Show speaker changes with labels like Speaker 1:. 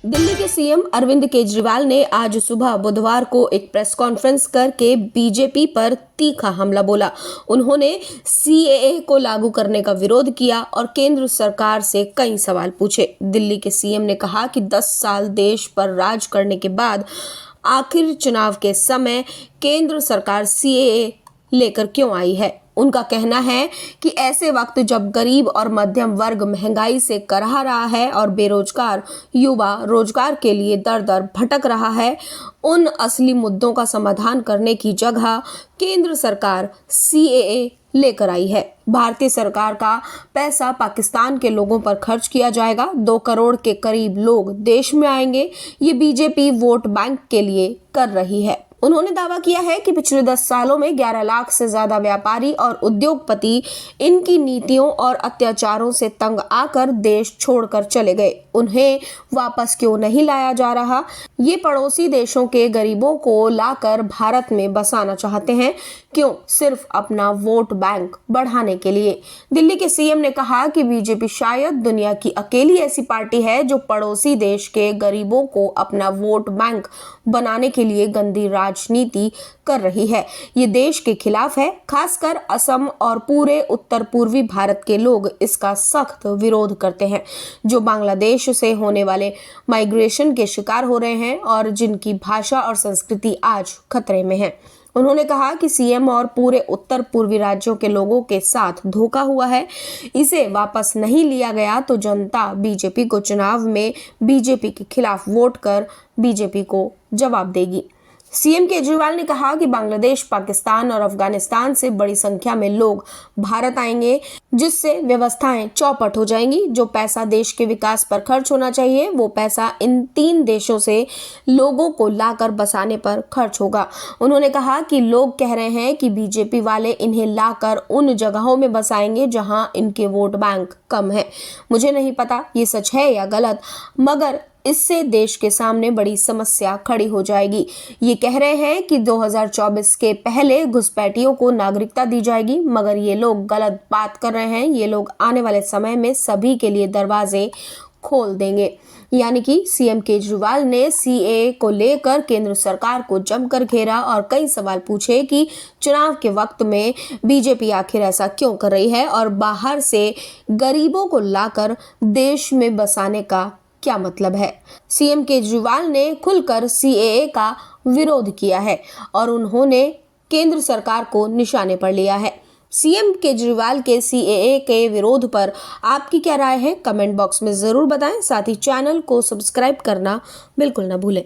Speaker 1: दिल्ली के सीएम अरविंद केजरीवाल ने आज सुबह बुधवार को एक प्रेस कॉन्फ्रेंस करके बीजेपी पर तीखा हमला बोला। उन्होंने सीएए को लागू करने का विरोध किया और केंद्र सरकार से कई सवाल पूछे। दिल्ली के सीएम ने कहा कि 10 साल देश पर राज करने के बाद आखिर चुनाव के समय केंद्र सरकार सीएए लेकर क्यों आई है। उनका कहना है कि ऐसे वक्त जब गरीब और मध्यम वर्ग महंगाई से कराह रहा है और बेरोजगार युवा रोजगार के लिए दर दर भटक रहा है, उन असली मुद्दों का समाधान करने की जगह केंद्र सरकार सीएए लेकर आई है। भारतीय सरकार का पैसा पाकिस्तान के लोगों पर खर्च किया जाएगा। 2 करोड़ के करीब लोग देश में आएंगे। ये बीजेपी वोट बैंक के लिए कर रही है। उन्होंने दावा किया है कि पिछले 10 सालों में 11 लाख से ज्यादा व्यापारी और उद्योगपति इनकी नीतियों और अत्याचारों से तंग आकर देश छोड़कर चले गए। उन्हें वापस क्यों नहीं लाया जा रहा? ये पड़ोसी देशों के गरीबों को लाकर भारत में बसाना चाहते हैं। क्यों? सिर्फ अपना वोट बैंक बढ़ाने के लिए। दिल्ली के सीएम ने कहा कि बीजेपी शायद दुनिया की अकेली ऐसी पार्टी है जो पड़ोसी देश के गरीबों को अपना वोट बैंक बनाने के लिए गंदी राजनीति कर रही है। ये देश के खिलाफ है। खासकर असम और पूरे उत्तर पूर्वी भारत के लोग इसका सख्त विरोध करते हैं, जो बांग्लादेश से होने वाले माइग्रेशन के शिकार हो रहे हैं और जिनकी भाषा और संस्कृति आज खतरे में है। उन्होंने कहा कि सीएम और पूरे उत्तर पूर्वी राज्यों के लोगों के साथ धोखा हुआ है। इसे वापस नहीं लिया गया तो जनता बीजेपी को चुनाव में बीजेपी के खिलाफ वोट कर बीजेपी को जवाब देगी। सीएम केजरीवाल ने कहा कि बांग्लादेश, पाकिस्तान और अफगानिस्तान से बड़ी संख्या में लोग भारत आएंगे, जिससे व्यवस्थाएं चौपट हो जाएंगी। जो पैसा देश के विकास पर खर्च होना चाहिए, वो पैसा इन 3 देशों से लोगों को लाकर बसाने पर खर्च होगा। उन्होंने कहा कि लोग कह रहे हैं कि बीजेपी वाले इन्हें लाकर उन जगहों में बसाएंगे जहां इनके वोट बैंक कम है। मुझे नहीं पता ये सच है या गलत, मगर इससे देश के सामने बड़ी समस्या खड़ी हो जाएगी। ये कह रहे हैं कि 2024 के पहले घुसपैठियों को नागरिकता दी जाएगी, मगर ये लोग गलत बात कर रहे हैं। ये लोग आने वाले समय में सभी के लिए दरवाजे खोल देंगे। यानी कि सीएम केजरीवाल ने सीएए को लेकर केंद्र सरकार को जमकर घेरा और कई सवाल पूछे कि चुनाव के वक्त में बीजेपी आखिर ऐसा क्यों कर रही है और बाहर से गरीबों को लाकर देश में बसाने का क्या मतलब है। सीएम केजरीवाल ने खुलकर सीएए का विरोध किया है और उन्होंने केंद्र सरकार को निशाने पर लिया है। सीएम केजरीवाल के सीएए के विरोध पर आपकी क्या राय है? कमेंट बॉक्स में जरूर बताएं। साथ ही चैनल को सब्सक्राइब करना बिल्कुल ना भूलें।